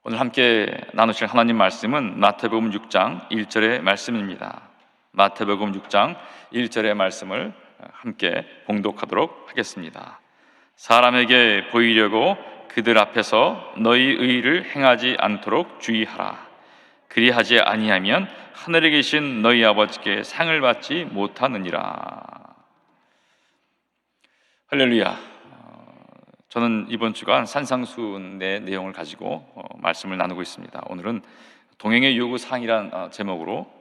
오늘 함께 나누실 하나님 말씀은 마태복음 6장 1절의 말씀입니다. 마태복음 6장 1절의 말씀을 함께 봉독하도록 하겠습니다. 사람에게 보이려고 그들 앞에서 너희 의를 행하지 않도록 주의하라. 그리하지 아니하면 하늘에 계신 너희 아버지께 상을 받지 못하느니라. 할렐루야. 저는 이번 주간 산상수훈의 내용을 가지고 말씀을 나누고 있습니다. 오늘은 동행의 요구사항이란 제목으로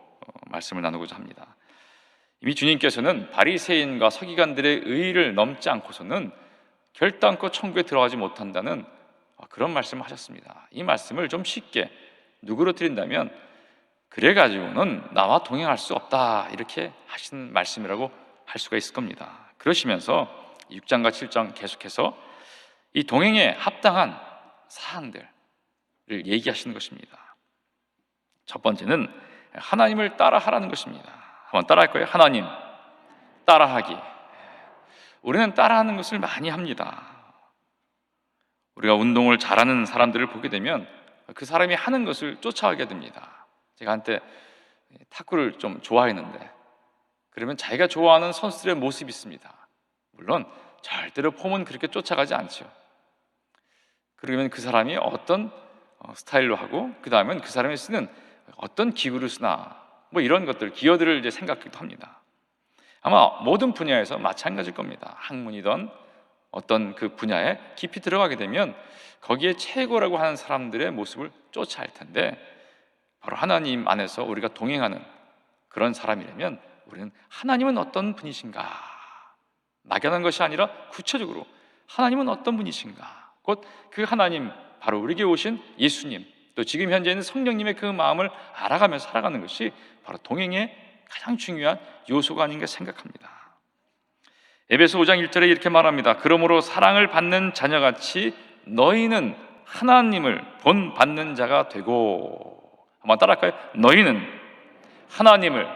말씀을 나누고자 합니다. 이미 주님께서는 바리새인과 서기관들의 의의를 넘지 않고서는 결단코 천국에 들어가지 못한다는 그런 말씀을 하셨습니다. 이 말씀을 좀 쉽게 누구로 드린다면 그래가지고는 나와 동행할 수 없다, 이렇게 하신 말씀이라고 할 수가 있을 겁니다. 그러시면서 6장과 7장 계속해서 이 동행에 합당한 사항들을 얘기하시는 것입니다. 첫 번째는 하나님을 따라하라는 것입니다. 한번 따라할 거예요. 하나님 따라하기. 우리는 따라하는 것을 많이 합니다. 우리가 운동을 잘하는 사람들을 보게 되면 그 사람이 하는 것을 쫓아가게 됩니다. 제가 한때 탁구를 좀 좋아했는데, 그러면 자기가 좋아하는 선수들의 모습이 있습니다. 물론 절대로 폼은 그렇게 쫓아가지 않죠. 그러면 그 사람이 어떤 스타일로 하고, 그 다음엔 그 사람이 쓰는 어떤 기구를 쓰나, 뭐 이런 것들, 기어들을 이제 생각하기도 합니다. 아마 모든 분야에서 마찬가지일 겁니다. 학문이든 어떤 그 분야에 깊이 들어가게 되면 거기에 최고라고 하는 사람들의 모습을 쫓아할 텐데, 바로 하나님 안에서 우리가 동행하는 그런 사람이라면 우리는 하나님은 어떤 분이신가, 막연한 것이 아니라 구체적으로 하나님은 어떤 분이신가, 곧 그 하나님, 바로 우리에게 오신 예수님, 또 지금 현재 있는 성령님의 그 마음을 알아가면서 살아가는 것이 바로 동행의 가장 중요한 요소가 아닌가 생각합니다. 에베소 5장 1절에 이렇게 말합니다. 그러므로 사랑을 받는 자녀같이 너희는 하나님을 본받는 자가 되고, 한번 따라할까요? 너희는 하나님을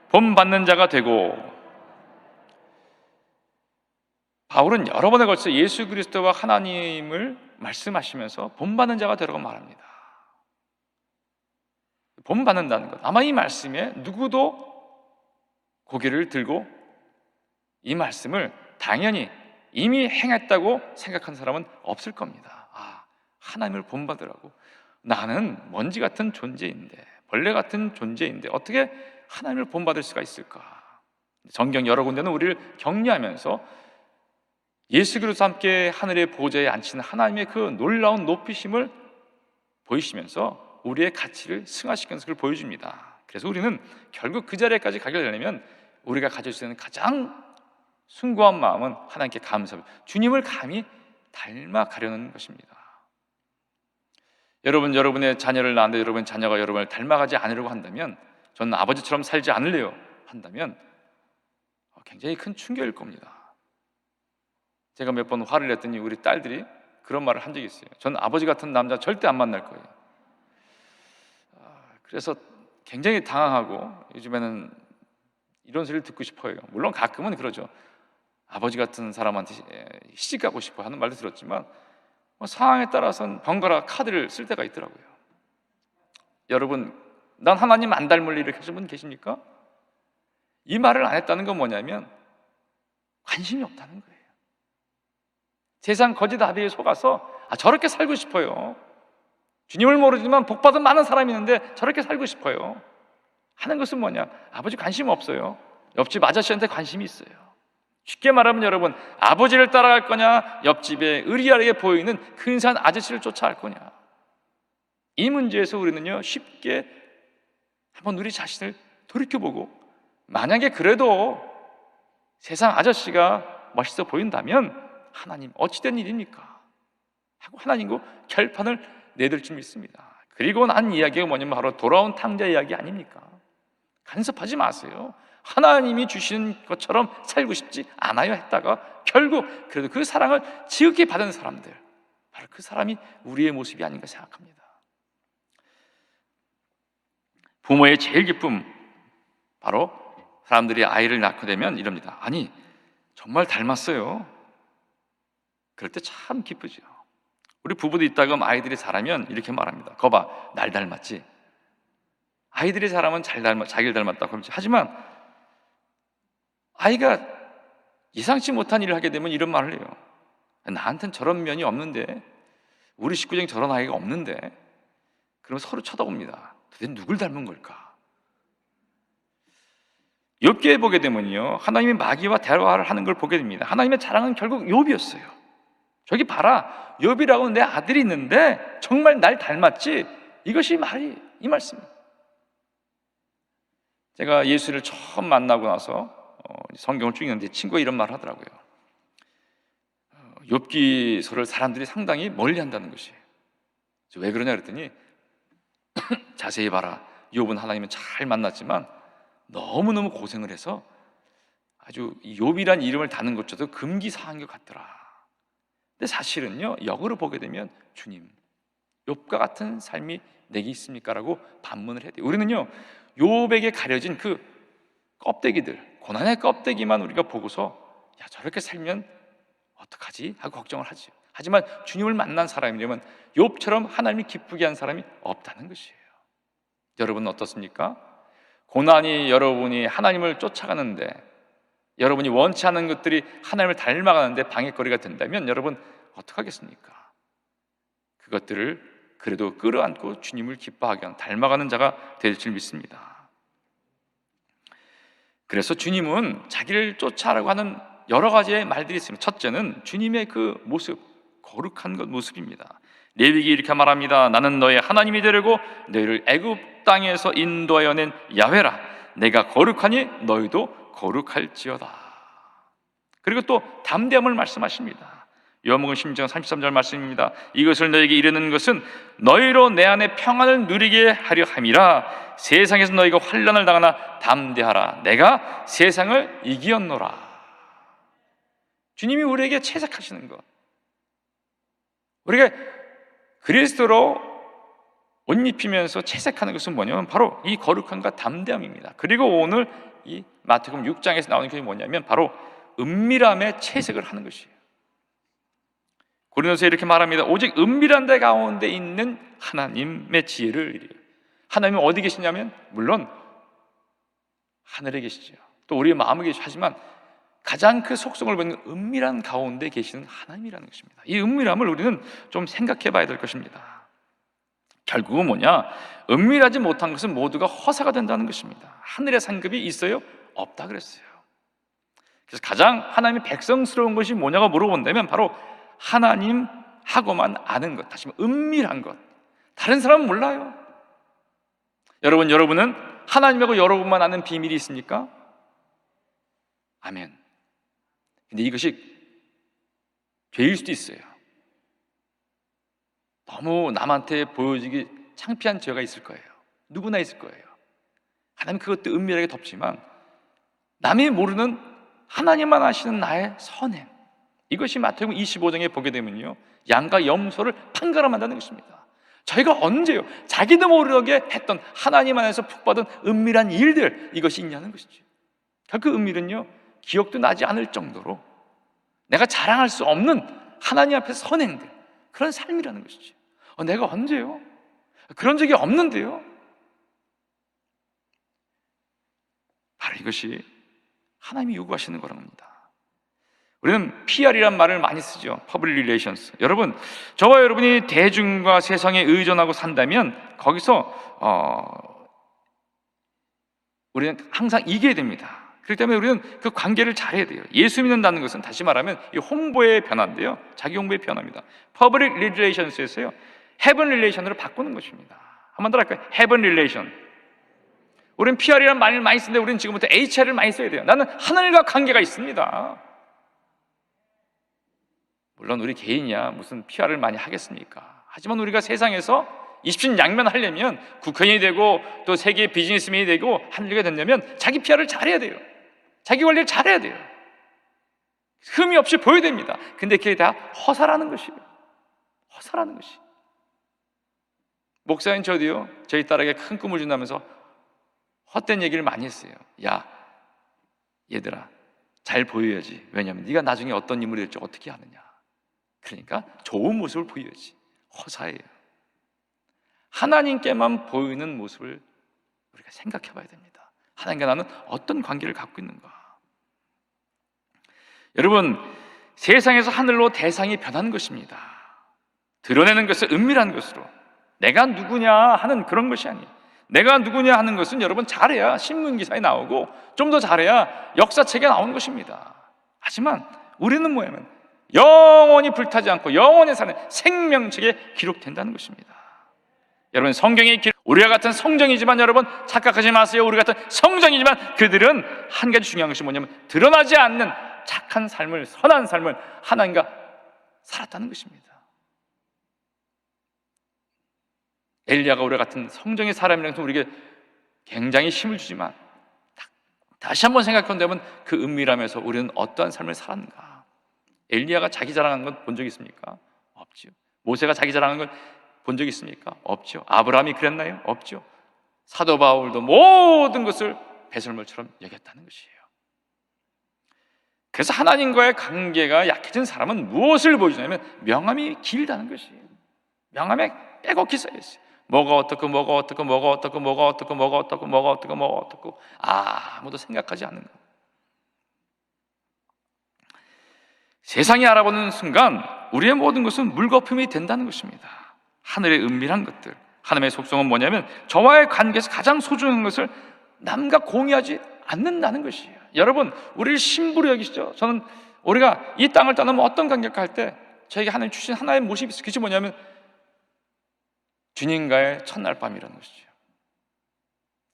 본받는 자가 되고. 바울은 여러 번에 걸쳐 예수 그리스도와 하나님을 말씀하시면서 본받는 자가 되라고 말합니다. 본받는다는 것, 아마 이 말씀에 누구도 고개를 들고 이 말씀을 당연히 이미 행했다고 생각한 사람은 없을 겁니다. 하나님을 본받으라고. 나는 먼지 같은 존재인데, 벌레 같은 존재인데 어떻게 하나님을 본받을 수가 있을까? 성경 여러 군데는 우리를 격려하면서 예수 그리스도와 함께 하늘의 보좌에 앉히는 하나님의 그 놀라운 높이심을 보이시면서 우리의 가치를 승화시키는 것을 보여줍니다. 그래서 우리는 결국 그 자리에까지 가게 되려면 우리가 가질 수 있는 가장 숭고한 마음은 하나님께 감사하고 주님을 감히 닮아가려는 것입니다. 여러분의 자녀를 낳았는데 여러분 자녀가 여러분을 닮아가지 않으려고 한다면, 저는 아버지처럼 살지 않으려고 한다면 굉장히 큰 충격일 겁니다. 제가 몇 번 화를 냈더니 우리 딸들이 그런 말을 한 적이 있어요. 전 아버지 같은 남자 절대 안 만날 거예요. 그래서 굉장히 당황하고 요즘에는 이런 소리를 듣고 싶어요. 물론 가끔은 그러죠. 아버지 같은 사람한테 시집가고 싶어 하는 말도 들었지만 상황에 따라서는 번갈아 카드를 쓸 때가 있더라고요. 여러분, 난 하나님 안 닮을 일을 하신 분 계십니까? 이 말을 안 했다는 건 뭐냐면 관심이 없다는 거예요. 세상 거짓 아비에 속아서 저렇게 살고 싶어요, 주님을 모르지만 복받은 많은 사람이 있는데 저렇게 살고 싶어요 하는 것은 뭐냐? 아버지 관심 없어요. 옆집 아저씨한테 관심이 있어요. 쉽게 말하면 여러분, 아버지를 따라갈 거냐, 옆집에 의리하게 보이는 근사한 아저씨를 쫓아갈 거냐, 이 문제에서 우리는요 쉽게 한번 우리 자신을 돌이켜보고, 만약에 그래도 세상 아저씨가 멋있어 보인다면 하나님 어찌된 일입니까? 하고 하나님과 결판을 내들 줄 믿습니다. 그리고 난 이야기가 뭐냐면 바로 돌아온 탕자 이야기 아닙니까? 간섭하지 마세요. 하나님이 주시는 것처럼 살고 싶지 않아요 했다가 결국 그래도 그 사랑을 지극히 받은 사람들, 바로 그 사람이 우리의 모습이 아닌가 생각합니다. 부모의 제일 기쁨, 바로 사람들이 아이를 낳게 되면 이럽니다. 아니 정말 닮았어요. 그럴 때 참 기쁘죠. 우리 부부도 있다가 아이들이 자라면 이렇게 말합니다. 거봐, 날 닮았지? 아이들이 자라면 자기를 닮았다 그러지. 하지만 아이가 예상치 못한 일을 하게 되면 이런 말을 해요. 나한텐 저런 면이 없는데, 우리 식구 중에 저런 아이가 없는데. 그러면 서로 쳐다봅니다. 도대체 누굴 닮은 걸까? 욥기에 보게 되면요, 하나님이 마귀와 대화를 하는 걸 보게 됩니다. 하나님의 자랑은 결국 욥이었어요. 저기 봐라, 욥이라고 내 아들이 있는데 정말 날 닮았지? 이것이 이 말씀입니다. 제가 예수를 처음 만나고 나서 성경을 쭉 읽는데 친구가 이런 말을 하더라고요. 욥기서를 사람들이 상당히 멀리 한다는 것이에요. 왜 그러냐 그랬더니 자세히 봐라, 욥은 하나님은 잘 만났지만 너무너무 고생을 해서 아주 욥이란 이름을 다는 것조차도 금기사항인 것 같더라. 근데 사실은요, 역으로 보게 되면 주님, 욥과 같은 삶이 내게 있습니까? 라고 반문을 해야 돼요. 우리는요, 욥에게 가려진 그 껍데기들, 고난의 껍데기만 우리가 보고서 야, 저렇게 살면 어떡하지? 하고 걱정을 하죠. 하지만 주님을 만난 사람이라면 욥처럼 하나님이 기쁘게 한 사람이 없다는 것이에요. 여러분은 어떻습니까? 고난이 여러분이 하나님을 쫓아가는데, 여러분이 원치 않는 것들이 하나님을 닮아가는데 방해거리가 된다면 여러분 어떡하겠습니까? 그것들을 그래도 끌어안고 주님을 기뻐하게 하는, 닮아가는 자가 될 줄 믿습니다. 그래서 주님은 자기를 쫓아라고 하는 여러 가지의 말들이 있습니다. 첫째는 주님의 그 모습, 거룩한 것 모습입니다. 레위기 이렇게 말합니다. 나는 너의 하나님이 되려고 너희를 애굽 땅에서 인도하여 낸 야훼라. 내가 거룩하니 너희도 거룩할지어다. 그리고 또 담대함을 말씀하십니다. 요한복음 16장 33절 말씀입니다. 이것을 너에게 이르는 것은 너희로 내 안에 평안을 누리게 하려 함이라. 세상에서 너희가 환난을 당하나 담대하라. 내가 세상을 이기었노라. 주님이 우리에게 채색하시는 것, 우리가 그리스도로 옷 입히면서 채색하는 것은 뭐냐면 바로 이 거룩함과 담대함입니다. 그리고 오늘 이 마태복음 6장에서 나오는 것이 뭐냐면 바로 은밀함에 채색을 하는 것이에요. 고린도서에 이렇게 말합니다. 오직 은밀한 데 가운데 있는 하나님의 지혜를 이래요. 하나님은 어디 계시냐면 물론 하늘에 계시죠. 또 우리의 마음에 계시죠. 하지만 가장 그 속성을 보는 은밀한 가운데 계시는 하나님이라는 것입니다. 이 은밀함을 우리는 좀 생각해 봐야 될 것입니다. 결국은 뭐냐? 은밀하지 못한 것은 모두가 허사가 된다는 것입니다. 하늘의 상급이 있어요? 없다 그랬어요. 그래서 가장 하나님의 백성스러운 것이 뭐냐고 물어본다면 바로 하나님하고만 아는 것, 다시 말해 은밀한 것. 다른 사람은 몰라요. 여러분은 하나님하고 여러분만 아는 비밀이 있습니까? 아멘. 근데 이것이 죄일 수도 있어요. 너무 남한테 보여지기 창피한 죄가 있을 거예요. 누구나 있을 거예요. 하나님 그것도 은밀하게 덮지만 남이 모르는 하나님만 아시는 나의 선행, 이것이 마태복음 25장에 보게 되면요, 양과 염소를 판가름한다는 것입니다. 저희가 언제요? 자기도 모르게 했던 하나님 안에서 푹 받은 은밀한 일들, 이것이 있냐는 것이죠. 그 은밀은요, 기억도 나지 않을 정도로 내가 자랑할 수 없는 하나님 앞에서 선행들, 그런 삶이라는 것이죠. 내가 언제요? 그런 적이 없는데요. 바로 이것이 하나님이 요구하시는 거라는 겁니다. 우리는 PR이란 말을 많이 쓰죠. Public Relations. 여러분, 저와 여러분이 대중과 세상에 의존하고 산다면 거기서 우리는 항상 이겨야 됩니다. 그렇기 때문에 우리는 그 관계를 잘해야 돼요. 예수 믿는다는 것은 다시 말하면 이 홍보의 변화인데요, 자기 홍보의 변화입니다. Public Relations에서요, Heaven Relation으로 바꾸는 것입니다. 한 번 더 할까요? Heaven Relation. 우리는 PR이란 말을 많이 쓰는데 우리는 지금부터 HR을 많이 써야 돼요. 나는 하늘과 관계가 있습니다. 물론 우리 개인이야 무슨 PR을 많이 하겠습니까? 하지만 우리가 세상에서 이십신양면하려면 국회의원이 되고 또 세계 비즈니스맨이 되고 하늘가 된다면 자기 PR을 잘해야 돼요. 자기 관리를 잘해야 돼요. 흠이 없이 보여야 됩니다. 근데 그게 다 허사라는 것이에요. 허사라는 것이. 목사님 저도요, 저희 딸에게 큰 꿈을 준다면서 헛된 얘기를 많이 했어요. 야, 얘들아, 잘 보여야지. 왜냐하면 네가 나중에 어떤 인물이 될지 어떻게 아느냐. 그러니까 좋은 모습을 보여야지. 허사예요. 하나님께만 보이는 모습을 우리가 생각해 봐야 됩니다. 하나님과 나는 어떤 관계를 갖고 있는가? 여러분, 세상에서 하늘로 대상이 변하는 것입니다. 드러내는 것은 은밀한 것으로, 내가 누구냐 하는 그런 것이 아니에요. 내가 누구냐 하는 것은 여러분 잘해야 신문기사에 나오고 좀 더 잘해야 역사책에 나오는 것입니다. 하지만 우리는 뭐냐면 영원히 불타지 않고 영원히 사는 생명책에 기록된다는 것입니다. 여러분, 성경에 우리와 같은 성정이지만, 여러분 착각하지 마세요. 우리 같은 성정이지만 그들은 한 가지 중요한 것이 뭐냐면 드러나지 않는 착한 삶을, 선한 삶을 하나님과 살았다는 것입니다. 엘리야가 우리 같은 성정의 사람이라서 우리에게 굉장히 힘을 주지만, 다시 한번 생각해 본다면 그 은밀함에서 우리는 어떠한 삶을 살았는가? 엘리야가 자기 자랑하는 건 본 적 있습니까? 없지요. 모세가 자기 자랑하는 건 본 적 있습니까? 없죠. 아브라함이 그랬나요? 없죠. 사도 바울도 모든 것을 배설물처럼 여겼다는 것이에요. 그래서 하나님과의 관계가 약해진 사람은 무엇을 보여주냐면 명함이 길다는 것이에요. 명함에 빼곡히 써 있어요. 뭐가 어떻고 뭐가 어떻고 뭐가 어떻고 뭐가 어떻고 뭐가 어떻고 뭐가 어떻고 뭐가 어떻고 아무도 생각하지 않는 것. 세상이 알아보는 순간 우리의 모든 것은 물거품이 된다는 것입니다. 하늘의 은밀한 것들, 하나님의 속성은 뭐냐면 저와의 관계에서 가장 소중한 것을 남과 공유하지 않는다는 것이에요. 여러분, 우리를 신부로 여기시죠. 저는 우리가 이 땅을 떠나면 어떤 관계가 할 때 저에게 하나님 주신 하나의 모습이 있어요. 그것이 뭐냐면 주님과의 첫날 밤이라는 것이죠.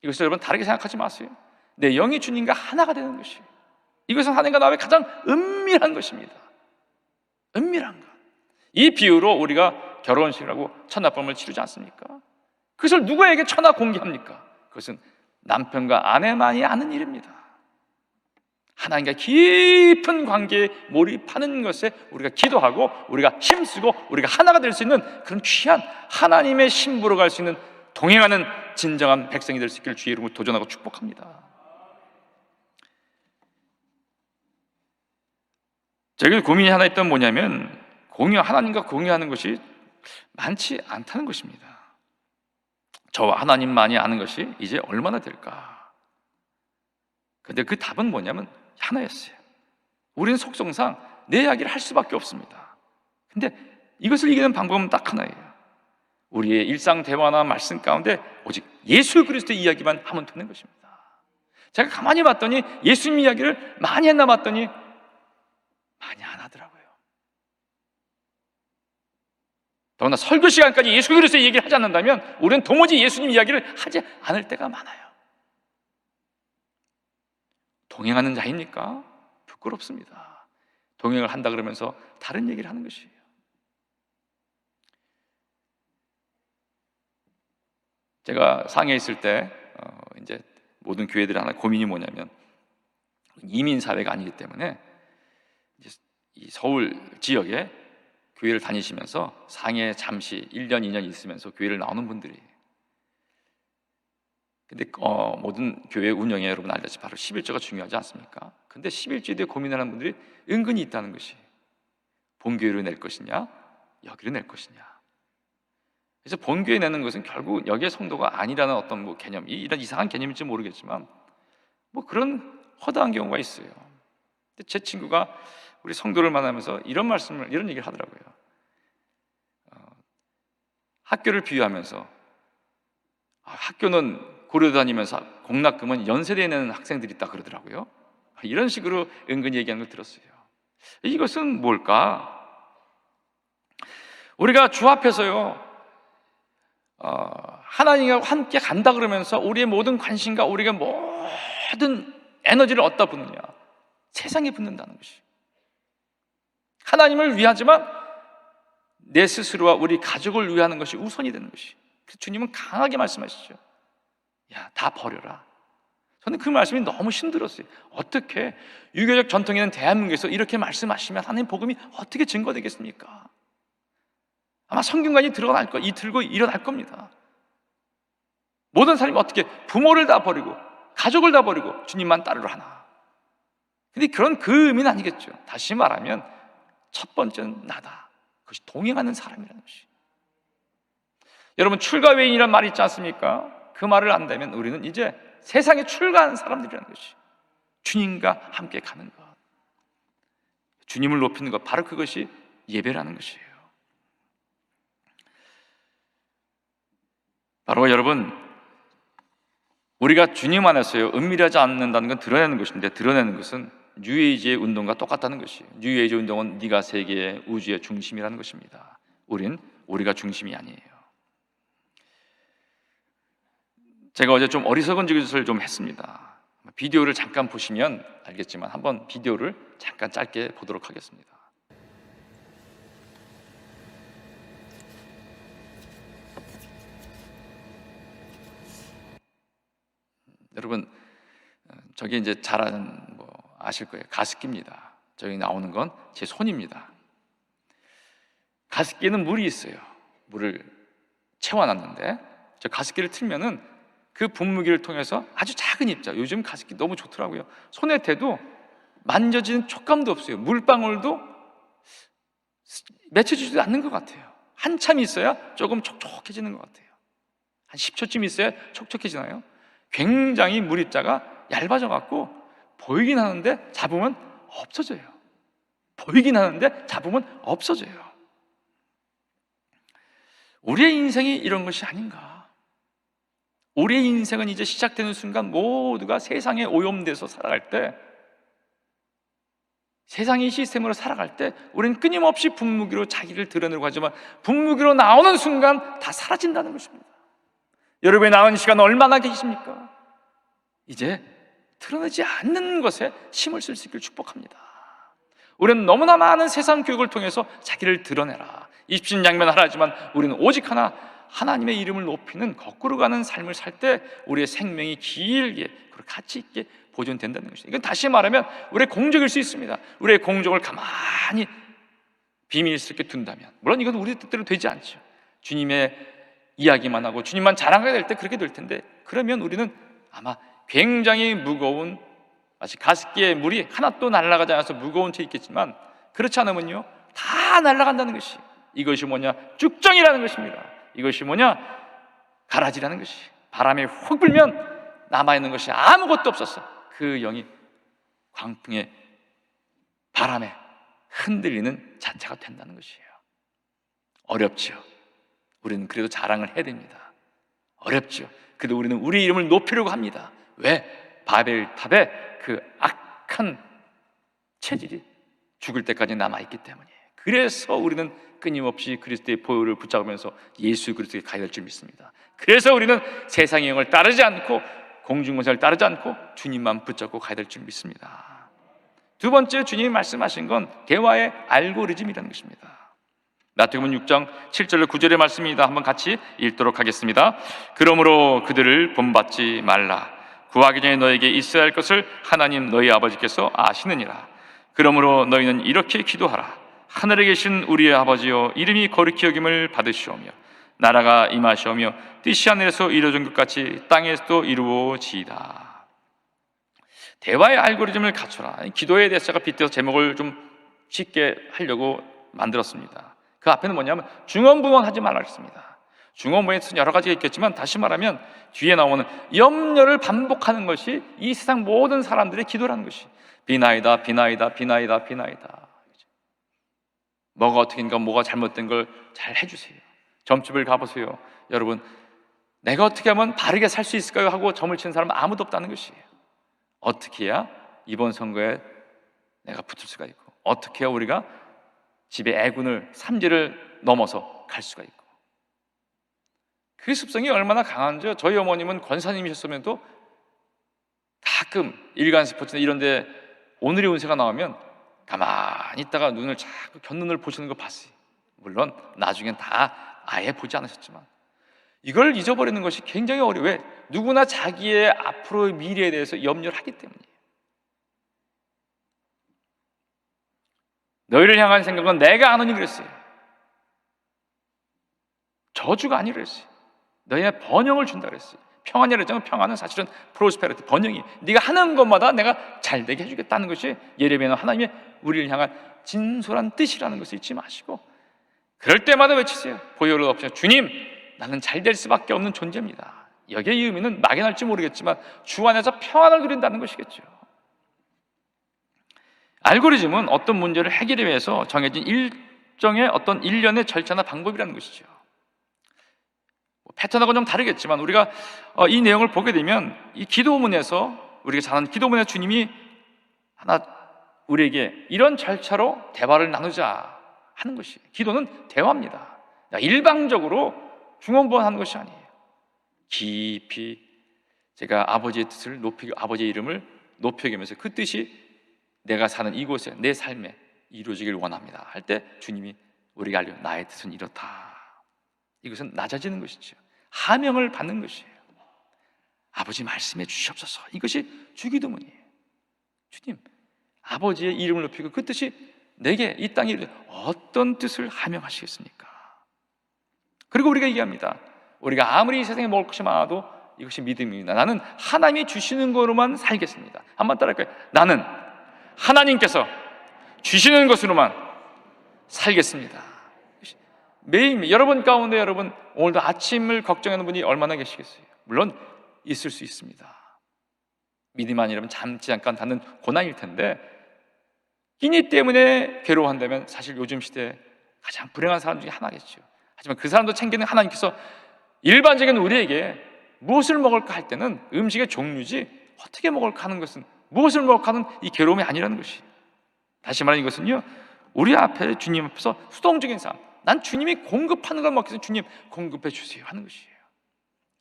이것을 여러분 다르게 생각하지 마세요. 내 영이 주님과 하나가 되는 것이에요. 이것은 하나님과 나의 가장 은밀한 것입니다. 은밀한 것. 이 비유로 우리가 결혼식을 하고 첫날밤을 치르지 않습니까? 그것을 누구에게 천하 공개합니까? 그것은 남편과 아내만이 아는 일입니다. 하나님과 깊은 관계에 몰입하는 것에 우리가 기도하고 우리가 힘쓰고 우리가 하나가 될 수 있는 그런 귀한 하나님의 신부로 갈 수 있는 동행하는 진정한 백성이 될 수 있기를 주의 이름으로 도전하고 축복합니다. 제가 고민이 하나 있던 뭐냐면 하나님과 공유하는 것이 많지 않다는 것입니다. 저와 하나님만이 아는 것이 이제 얼마나 될까? 근데 그 답은 뭐냐면 하나였어요. 우리는 속성상 내 이야기를 할 수밖에 없습니다. 근데 이것을 이기는 방법은 딱 하나예요. 우리의 일상 대화나 말씀 가운데 오직 예수 그리스도의 이야기만 하면 되는 것입니다. 제가 가만히 봤더니 예수님 이야기를 많이 했나 봤더니 많이 안 하더라고요. 더구나 설교 시간까지 예수 그리스도의 얘기를 하지 않는다면 우리는 도무지 예수님 이야기를 하지 않을 때가 많아요. 동행하는 자입니까? 부끄럽습니다. 동행을 한다 그러면서 다른 얘기를 하는 것이에요. 제가 상해에 있을 때 이제 모든 교회들이 하나 고민이 뭐냐면 이민 사회가 아니기 때문에 이제 이 서울 지역에 교회를 다니시면서 상해에 잠시 1년, 2년 있으면서 교회를 나오는 분들이, 근데 모든 교회 운영에 여러분 알다시피 바로 11조가 중요하지 않습니까? 근데 11조에 대해 고민하는 분들이 은근히 있다는 것이 본교회를 낼 것이냐 여기를 낼 것이냐. 그래서 본교회 내는 것은 결국 여기의 성도가 아니라는 어떤 뭐 개념, 이런 이상한 개념일지 모르겠지만 뭐 그런 허다한 경우가 있어요. 근데 제 친구가 우리 성도를 만나면서 이런 얘기를 하더라고요. 학교를 비유하면서 학교는 고려 다니면서 공락금은 연세대에 내는 학생들이 있다 그러더라고요. 이런 식으로 은근히 얘기하는 걸 들었어요. 이것은 뭘까? 우리가 주 앞에서요 하나님과 함께 간다 그러면서 우리의 모든 관심과 우리가 모든 에너지를 어디다 붓느냐? 세상에 붓는다는 것이. 하나님을 위하지만 내 스스로와 우리 가족을 위하는 것이 우선이 되는 것이. 주님은 강하게 말씀하시죠. 야, 다 버려라. 저는 그 말씀이 너무 힘들었어요. 어떻게 유교적 전통에 있는 대한민국에서 이렇게 말씀하시면 하나님 복음이 어떻게 증거되겠습니까? 아마 성균관이 들고 일어날 겁니다. 모든 사람이 어떻게 부모를 다 버리고 가족을 다 버리고 주님만 따르려 하나. 근데 그런 그 의미는 아니겠죠. 다시 말하면 첫 번째는 나다. 그것이 동행하는 사람이라는 것이. 여러분, 출가 외인이란 말이 있지 않습니까? 그 말을 안다면 우리는 이제 세상에 출가하는 사람들이라는 것이, 주님과 함께 가는 것, 주님을 높이는 것, 바로 그것이 예배라는 것이에요. 바로 여러분, 우리가 주님 안에서요 은밀하지 않는다는 건 드러내는 것인데, 드러내는 것은 뉴에이지의 운동과 똑같다는 것이에요. 뉴에이지 운동은 네가 세계의 우주의 중심이라는 것입니다. 우리가 중심이 아니에요. 제가 어제 좀 어리석은 짓을 좀 했습니다. 비디오를 잠깐 보시면 알겠지만 한번 비디오를 잠깐 짧게 보도록 하겠습니다. 여러분, 저게 이제 잘 아는, 아실 거예요. 가습기입니다. 저기 나오는 건 제 손입니다. 가습기에는 물이 있어요. 물을 채워놨는데 저 가습기를 틀면은 그 분무기를 통해서 아주 작은 입자, 요즘 가습기 너무 좋더라고요. 손에 대도 만져지는 촉감도 없어요. 물방울도 맺혀지지도 않는 것 같아요. 한참 있어야 조금 촉촉해지는 것 같아요. 한 10초쯤 있어야 촉촉해지나요? 굉장히 물입자가 얇아져 갖고 보이긴 하는데 잡으면 없어져요. 보이긴 하는데 잡으면 없어져요. 우리의 인생이 이런 것이 아닌가? 우리의 인생은 이제 시작되는 순간 모두가 세상에 오염돼서 살아갈 때, 세상의 시스템으로 살아갈 때 우리는 끊임없이 분무기로 자기를 드러내려고 하지만 분무기로 나오는 순간 다 사라진다는 것입니다. 여러분의 남은 시간 얼마나 계십니까? 이제 드러내지 않는 것에 힘을 쓸 수 있기를 축복합니다. 우리는 너무나 많은 세상 교육을 통해서 자기를 드러내라, 입신양면하라 하지만 우리는 오직 하나, 하나님의 이름을 높이는 거꾸로 가는 삶을 살 때 우리의 생명이 길게 그리고 가치 있게 보존된다는 것입니다. 이건 다시 말하면 우리의 공적일 수 있습니다. 우리의 공적을 가만히 비밀스럽게 둔다면, 물론 이건 우리 뜻대로 되지 않죠. 주님의 이야기만 하고 주님만 자랑하게 될 때 그렇게 될 텐데, 그러면 우리는 아마 굉장히 무거운, 마치 가습기에 물이 하나도 날아가지 않아서 무거운 채 있겠지만, 그렇지 않으면요 다 날아간다는 것이, 이것이 뭐냐? 쭉정이라는 것입니다. 이것이 뭐냐? 가라지라는 것이. 바람에 훅 불면 남아있는 것이 아무것도 없었어. 그 영이 광풍의 바람에 흔들리는 자체가 된다는 것이에요. 어렵죠. 우리는 그래도 자랑을 해야 됩니다. 어렵죠. 그래도 우리는 우리 이름을 높이려고 합니다. 왜? 바벨탑에 그 악한 체질이 죽을 때까지 남아있기 때문이에요. 그래서 우리는 끊임없이 그리스도의 보혈을 붙잡으면서 예수 그리스도에 가야 될 줄 믿습니다. 그래서 우리는 세상의 영을 따르지 않고 공중권세를 따르지 않고 주님만 붙잡고 가야 될 줄 믿습니다. 두 번째, 주님이 말씀하신 건 대화의 알고리즘이라는 것입니다. 마태복음 6장 7절로 9절의 말씀입니다. 한번 같이 읽도록 하겠습니다. 그러므로 그들을 본받지 말라. 구하기 전에 너에게 있어야 할 것을 하나님 너희 아버지께서 아시느니라. 그러므로 너희는 이렇게 기도하라. 하늘에 계신 우리의 아버지여, 이름이 거룩히 여김을 받으시오며 나라가 임하시오며 뜻이 하늘에서 이루어진 것 같이 땅에서도 이루어지이다. 대화의 알고리즘을 갖춰라. 기도에 대해서 제가 빗대서 제목을 좀 쉽게 하려고 만들었습니다. 그 앞에는 뭐냐면 중언부언하지 말라 했습니다. 중언부언에서 여러 가지가 있겠지만, 다시 말하면 뒤에 나오는 염려를 반복하는 것이 이 세상 모든 사람들의 기도라는 것이, 비나이다 비나이다 비나이다 비나이다. 뭐가 어떻게인가, 뭐가 잘못된 걸 잘 해주세요. 점집을 가보세요. 여러분, 내가 어떻게 하면 바르게 살 수 있을까요? 하고 점을 치는 사람은 아무도 없다는 것이에요. 어떻게 해야 이번 선거에 내가 붙을 수가 있고, 어떻게 해야 우리가 집의 애군을, 삼재를 넘어서 갈 수가 있고. 그 습성이 얼마나 강한지, 저희 어머님은 권사님이셨으면도 가끔 일간 스포츠나 이런 데 오늘의 운세가 나오면 가만히 있다가 눈을 자꾸 곁눈을 보시는 거 봤어요. 물론 나중엔 다 아예 보지 않으셨지만, 이걸 잊어버리는 것이 굉장히 어려워요. 왜? 누구나 자기의 앞으로의 미래에 대해서 염려를 하기 때문이에요. 너희를 향한 생각은 내가 아노니 그랬어요. 저주가 아니라 그랬어요. 너희의 번영을 준다 그랬어요. 평안이라 했잖아요. 평안은 사실은 프로스페리티, 번영이, 네가 하는 것마다 내가 잘되게 해주겠다는 것이 예레미야는 하나님의 우리를 향한 진솔한 뜻이라는 것을 잊지 마시고, 그럴 때마다 외치세요. 보혈을 없이 주님, 나는 잘 될 수밖에 없는 존재입니다. 여기에 의미는 막연할지 모르겠지만 주 안에서 평안을 누린다는 것이겠죠. 알고리즘은 어떤 문제를 해결하기 위해서 정해진 일정의 어떤 일련의 절차나 방법이라는 것이죠. 패턴하고 좀 다르겠지만 우리가 이 내용을 보게 되면 이 기도문에서, 우리가 잘 아는 기도문에 주님이 하나 우리에게 이런 절차로 대화를 나누자 하는 것이, 기도는 대화입니다. 일방적으로 중언부언하는 것이 아니에요. 깊이 제가 아버지의 뜻을 높이고 아버지의 이름을 높여가면서 그 뜻이 내가 사는 이곳에 내 삶에 이루어지길 원합니다 할 때 주님이 우리가 알려 나의 뜻은 이렇다. 이것은 낮아지는 것이죠. 하명을 받는 것이에요. 아버지 말씀해 주시옵소서. 이것이 주기도문이에요. 주님, 아버지의 이름을 높이고 그 뜻이 내게 이 땅에 이르되 어떤 뜻을 하명하시겠습니까? 그리고 우리가 얘기합니다. 우리가 아무리 이 세상에 먹을 것이 많아도 이것이 믿음입니다. 나는 하나님이 주시는 거로만 살겠습니다. 한번 따라할까요? 나는 하나님께서 주시는 것으로만 살겠습니다. 매일 여러분 가운데 여러분 오늘도 아침을 걱정하는 분이 얼마나 계시겠어요? 물론 있을 수 있습니다. 믿음 아니라면 잠시 잠깐 닿는 고난일 텐데, 끼니 때문에 괴로워한다면 사실 요즘 시대에 가장 불행한 사람 중에 하나겠죠. 하지만 그 사람도 챙기는 하나님께서 일반적인 우리에게 무엇을 먹을까 할 때는 음식의 종류지 어떻게 먹을까 하는 것은, 무엇을 먹을까 하는 이 괴로움이 아니라는 것이, 다시 말하는 이것은요, 우리 앞에 주님 앞에서 수동적인 삶, 난 주님이 공급하는 걸 먹기 위해서 주님 공급해 주세요 하는 것이에요.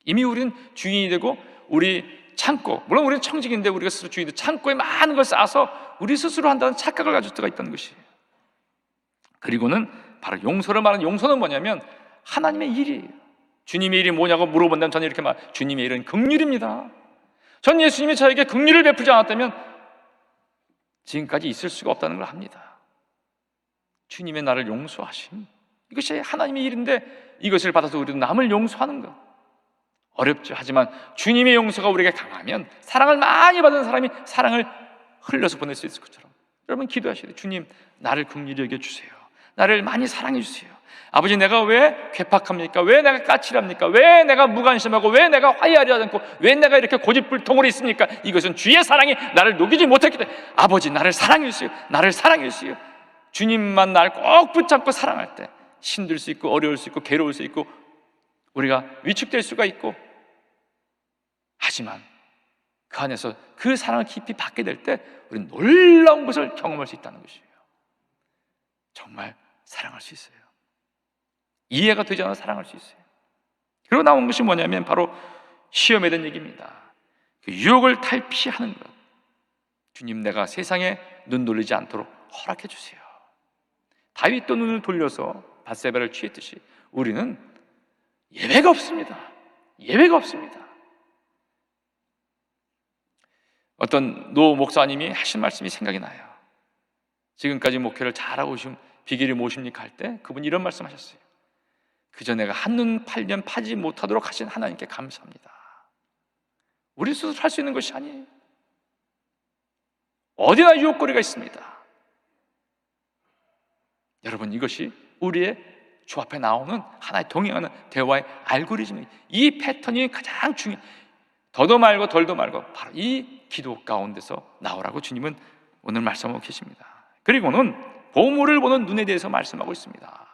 이미 우리는 주인이 되고 우리 창고, 물론 우리는 청직인데 우리가 스스로 주인인데 창고에 많은 걸 쌓아서 우리 스스로 한다는 착각을 가질 때가 있다는 것이에요. 그리고는 바로 용서를 말하는, 용서는 뭐냐면 하나님의 일이에요. 주님의 일이 뭐냐고 물어본다면 저는 이렇게 말, 주님의 일은 긍휼입니다. 전 예수님이 저에게 긍휼을 베풀지 않았다면 지금까지 있을 수가 없다는 걸 압니다. 주님의 나를 용서하심, 이것이 하나님의 일인데 이것을 받아서 우리도 남을 용서하는 것 어렵죠. 하지만 주님의 용서가 우리에게 강하면 사랑을 많이 받은 사람이 사랑을 흘려서 보낼 수 있을 것처럼 여러분 기도하셔야 돼요. 주님, 나를 긍휼히 여겨주세요. 나를 많이 사랑해 주세요. 아버지, 내가 왜 괴팍합니까? 왜 내가 까칠합니까? 왜 내가 무관심하고 왜 내가 화해하지 않고 왜 내가 이렇게 고집불통으로 있습니까? 이것은 주의 사랑이 나를 녹이지 못했기 때문에 아버지, 나를 사랑해 주세요. 나를 사랑해 주세요. 주님만 나를 꼭 붙잡고 사랑할 때 힘들 수 있고 어려울 수 있고 괴로울 수 있고 우리가 위축될 수가 있고, 하지만 그 안에서 그 사랑을 깊이 받게 될 때 우리는 놀라운 것을 경험할 수 있다는 것이에요. 정말 사랑할 수 있어요. 이해가 되지 않아 사랑할 수 있어요. 그리고 나온 것이 뭐냐면 바로 시험에 대한 얘기입니다. 그 유혹을 탈피하는 것. 주님, 내가 세상에 눈 돌리지 않도록 허락해 주세요. 다윗도 눈을 돌려서 밧세바를 취했듯이 우리는 예외가 없습니다. 예외가 없습니다. 어떤 노 목사님이 하신 말씀이 생각이 나요. 지금까지 목회를 잘하고 오신 비결이 무엇입니까? 할 때 그분이 이런 말씀하셨어요. 그저 내가 한눈 팔면 파지 못하도록 하신 하나님께 감사합니다. 우리 스스로 할 수 있는 것이 아니에요. 어디나 유혹거리가 있습니다. 여러분, 이것이 우리의 주 앞에 나오는 하나의 동행하는 대화의 알고리즘이, 이 패턴이 가장 중요해요. 더도 말고 덜도 말고 바로 이 기도 가운데서 나오라고 주님은 오늘 말씀하고 계십니다. 그리고는 보물을 보는 눈에 대해서 말씀하고 있습니다.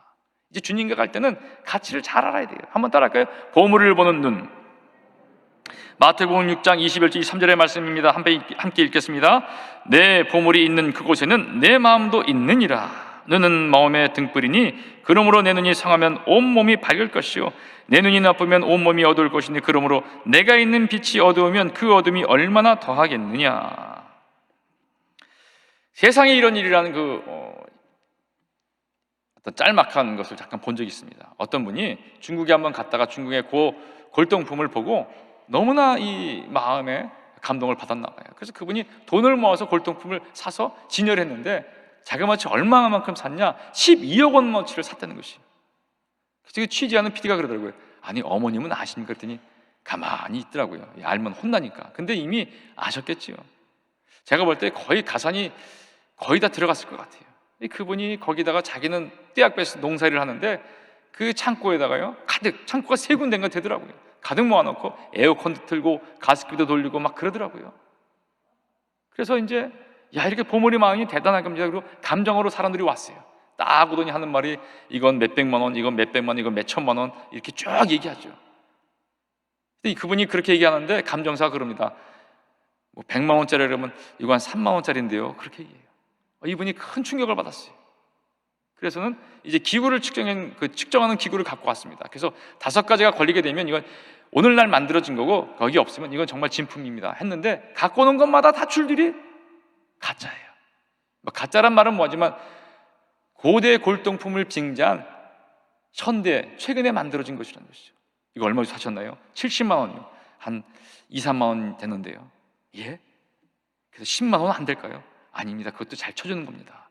이제 주님과 갈 때는 가치를 잘 알아야 돼요. 한번 따라할까요? 보물을 보는 눈. 마태복음 6장 21절 23절의 말씀입니다. 함께 읽겠습니다. 내 보물이 있는 그곳에는 내 마음도 있느니라. 눈은 마음의 등불이니 그러므로 내 눈이 상하면 온몸이 밝을 것이요 내 눈이 나쁘면 온몸이 어두울 것이니 그러므로 내가 있는 빛이 어두우면 그 어둠이 얼마나 더하겠느냐. 세상에 이런 일이라는 어떤 짤막한 것을 잠깐 본 적이 있습니다. 어떤 분이 중국에 한번 갔다가 중국의 골동품을 보고 너무나 이 마음에 감동을 받았나 봐요. 그래서 그분이 돈을 모아서 골동품을 사서 진열했는데 자그마치 얼마만큼 샀냐? 12억 원어치를 샀다는 것이. 그래서 취재하는 PD가 그러더라고요. 아니, 어머님은 아십니까? 그랬더니 가만히 있더라고요. 알면 혼나니까. 근데 이미 아셨겠지요. 제가 볼 때 거의 가산이 거의 다 들어갔을 것 같아요. 그분이 거기다가 자기는 떼약볕에서 농사일을 하는데 그 창고에다가요 가득, 창고가 3군데인가 되더라고요. 가득 모아놓고 에어컨도 틀고 가습기도 돌리고 막 그러더라고요. 그래서 이제 야, 이렇게 보물이 많으니 대단한 겁니다. 그리고 감정으로 사람들이 왔어요. 딱 오더니 하는 말이 이건 몇백만 원, 이건 몇백만 원, 이건 몇천만 원, 이렇게 쭉 얘기하죠. 근데 그분이 그렇게 얘기하는데 감정사가 그럽니다. 뭐 100만 원짜리 그러면 이거 한 3만 원짜리인데요, 그렇게 얘기해요. 이분이 큰 충격을 받았어요. 그래서는 이제 기구를 측정하는 기구를 갖고 왔습니다. 그래서 5가지가 걸리게 되면 이건 오늘날 만들어진 거고 거기 없으면 이건 정말 진품입니다 했는데, 갖고 오는 것마다 다 줄들이 가짜예요. 가짜란 말은 뭐하지만 고대 골동품을 빙자한 현대 최근에 만들어진 것이라는 것이죠. 이거 얼마 주고 사셨나요? 70만 원이요. 한 2, 3만 원 되는데요. 예? 그래서 10만 원 안 될까요? 아닙니다. 그것도 잘 쳐주는 겁니다.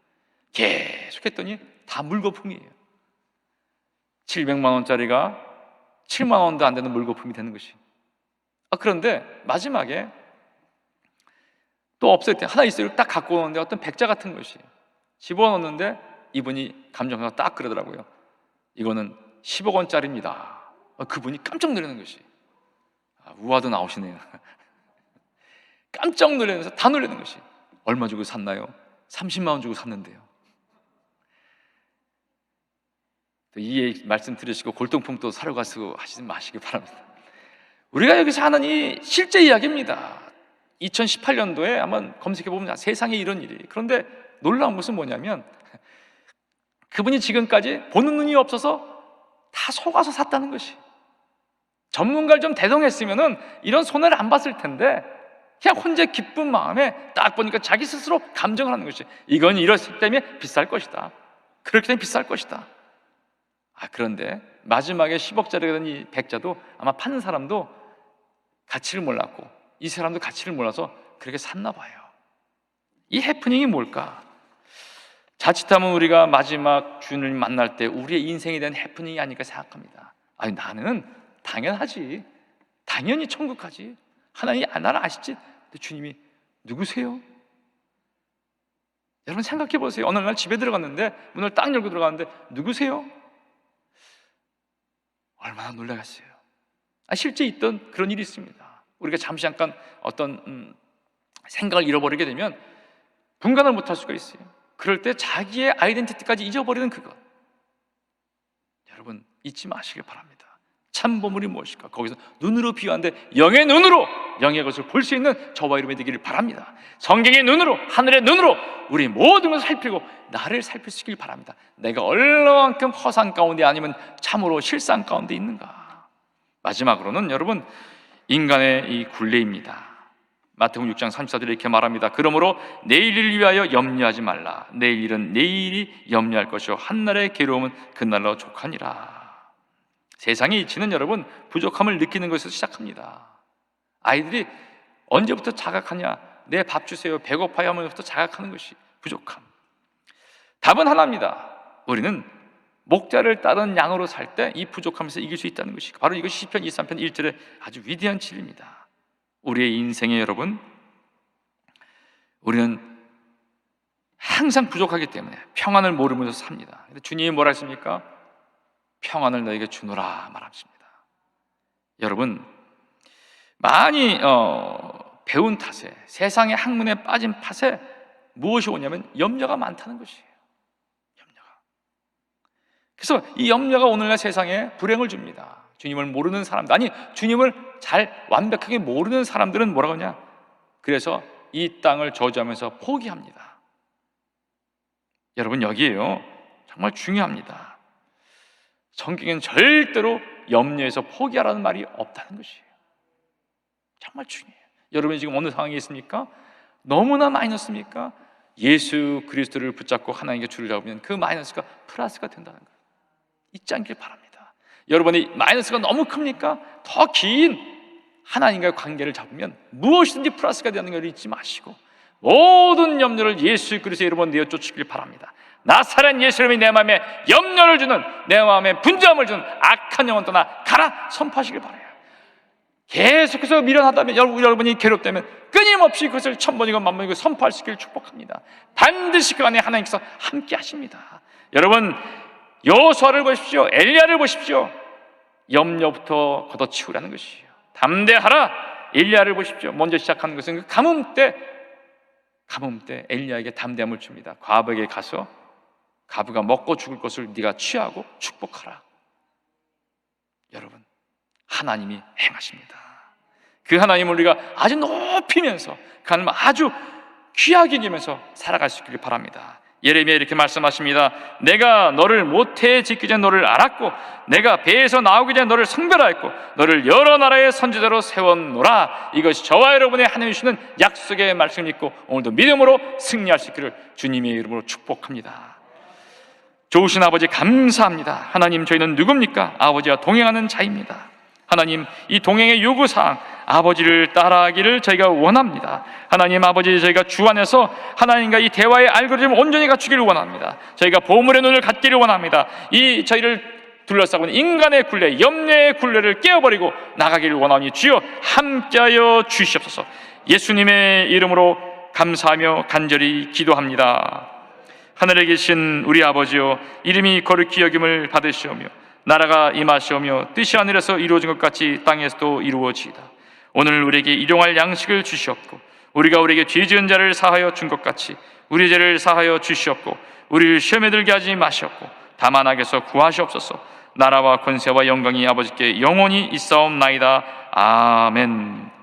계속 했더니 다 물거품이에요. 700만 원짜리가 7만 원도 안 되는 물거품이 되는 것이. 그런데 마지막에 또 없을 때 하나 있어요. 딱 갖고 오는데 어떤 백자 같은 것이 집어넣는데 이분이 감정사가 딱 그러더라고요. 이거는 10억 원짜리입니다. 그분이 깜짝 놀라는 것이. 우화도 나오시네요. 깜짝 놀라면서 다 놀라는 것이. 얼마 주고 샀나요? 30만 원 주고 샀는데요. 이 말씀 들으시고 골동품 또 사러 가서 하시지 마시기 바랍니다. 우리가 여기서 하는 이 실제 이야기입니다. 2018년도에 한번 검색해보면 세상에 이런 일이. 그런데 놀라운 것은 뭐냐면 그분이 지금까지 보는 눈이 없어서 다 속아서 샀다는 것이. 전문가를 좀 대동했으면 이런 손해를 안 봤을 텐데 그냥 혼자 기쁜 마음에 딱 보니까 자기 스스로 감정을 하는 것이. 이건 이렇기 때문에 비쌀 것이다. 그렇기 때문에 비쌀 것이다. 그런데 마지막에 10억짜리가 된 이 백자도 아마 파는 사람도 가치를 몰랐고 이 사람도 가치를 몰라서 그렇게 샀나 봐요. 이 해프닝이 뭘까? 자칫하면 우리가 마지막 주님을 만날 때 우리의 인생에 대한 해프닝이 아닐까 생각합니다. 나는 당연하지, 당연히 천국 가지, 하나님이 나를 아시지. 근데 주님이 누구세요? 여러분 생각해 보세요. 어느 날 집에 들어갔는데 문을 딱 열고 들어갔는데 누구세요? 얼마나 놀라겠어요. 실제 있던 그런 일이 있습니다. 우리가 잠시 잠깐 어떤 생각을 잃어버리게 되면 분간을 못할 수가 있어요. 그럴 때 자기의 아이덴티티까지 잊어버리는 그것, 여러분 잊지 마시길 바랍니다. 참 보물이 무엇일까? 거기서 눈으로 비유하는데 영의 눈으로 영의 것을 볼 수 있는 저와 여러분이 되기를 바랍니다. 성경의 눈으로, 하늘의 눈으로 우리 모든 것을 살피고 나를 살필 수 있길 바랍니다. 내가 얼마만큼 허상 가운데 아니면 참으로 실상 가운데 있는가. 마지막으로는 여러분 인간의 이 굴레입니다. 마태복음 6장 34절에 이렇게 말합니다. 그러므로 내일을 위하여 염려하지 말라. 내일 일은 내일이 염려할 것이요 한날의 괴로움은 그날로 족하니라. 세상의 이치는 여러분 부족함을 느끼는 것에서 시작합니다. 아이들이 언제부터 자각하냐? 내 밥 주세요, 배고파요 하면서부터 자각하는 것이 부족함. 답은 하나입니다. 우리는 목자를 따른 양으로 살 때 이 부족함에서 이길 수 있다는 것이 바로 이것이 시편 23편 1절의 아주 위대한 진리입니다. 우리의 인생에 여러분, 우리는 항상 부족하기 때문에 평안을 모르면서 삽니다. 주님이 뭐라 했습니까? 평안을 너에게 주노라 말합니다. 여러분 많이 배운 탓에, 세상의 학문에 빠진 탓에 무엇이 오냐면 염려가 많다는 것이에요. 염려가. 그래서 이 염려가 오늘날 세상에 불행을 줍니다. 주님을 모르는 사람들, 아니 주님을 잘 완벽하게 모르는 사람들은 뭐라고 하냐? 그래서 이 땅을 저주하면서 포기합니다. 여러분 여기에요, 정말 중요합니다. 성경에는 절대로 염려해서 포기하라는 말이 없다는 것이에요. 정말 중요해요. 여러분이 지금 어느 상황에 있습니까? 너무나 마이너스입니까? 예수 그리스도를 붙잡고 하나님께 줄을 잡으면 그 마이너스가 플러스가 된다는 것 잊지 않길 바랍니다. 여러분이 마이너스가 너무 큽니까? 더 긴 하나님과의 관계를 잡으면 무엇이든지 플러스가 되는 걸 잊지 마시고 모든 염려를 예수 그리스도의 이름으로 내어 쫓으길 바랍니다. 나사렛 예수 이름이 내 마음에 염려를 주는, 내 마음에 분주함을 주는 악한 영혼 떠나 가라 선포하시길 바라요. 계속해서 미련하다면, 여러분이 괴롭다면 끊임없이 그것을 천번이고 만번이고 선포할 수 있기를 축복합니다. 반드시 그 안에 하나님께서 함께 하십니다. 여러분, 여호수아를 보십시오. 엘리야를 보십시오. 염려부터 걷어치우라는 것이에요. 담대하라. 엘리야를 보십시오. 먼저 시작하는 것은 그 가뭄 때 엘리야에게 담대함을 줍니다. 과부에게 가서 과부가 먹고 죽을 것을 네가 취하고 축복하라. 여러분, 하나님이 행하십니다. 그 하나님을 우리가 아주 높이면서, 그 하나님을 아주 귀하게 여기면서 살아갈 수 있기를 바랍니다. 예레미야 이렇게 말씀하십니다. 내가 너를 모태에 짓기 전에 너를 알았고 내가 배에서 나오기 전에 너를 성별하였고 너를 여러 나라의 선지자로 세웠노라. 이것이 저와 여러분의 하나님 주시는 약속의 말씀을 믿고 오늘도 믿음으로 승리할 수 있기를 주님의 이름으로 축복합니다. 좋으신 아버지 감사합니다. 하나님, 저희는 누굽니까? 아버지와 동행하는 자입니다. 하나님, 이 동행의 요구사항 아버지를 따라하기를 저희가 원합니다. 하나님 아버지, 저희가 주 안에서 하나님과 이 대화의 알고리즘을 온전히 갖추기를 원합니다. 저희가 보물의 눈을 갖기를 원합니다. 이 저희를 둘러싸고 있는 인간의 굴레, 염려의 굴레를 깨어버리고 나가기를 원하오니 주여 함께하여 주시옵소서. 예수님의 이름으로 감사하며 간절히 기도합니다. 하늘에 계신 우리 아버지여, 이름이 거룩히 여김을 받으시오며 나라가 임하시오며 뜻이 하늘에서 이루어진 것 같이 땅에서도 이루어지이다. 오늘 우리에게 일용할 양식을 주시옵고 우리가 우리에게 죄 지은 자를 사하여 준 것 같이 우리 죄를 사하여 주시옵고 우리를 시험에 들게 하지 마시옵고 다만 악에서 구하시옵소서. 나라와 권세와 영광이 아버지께 영원히 있사옵나이다. 아멘.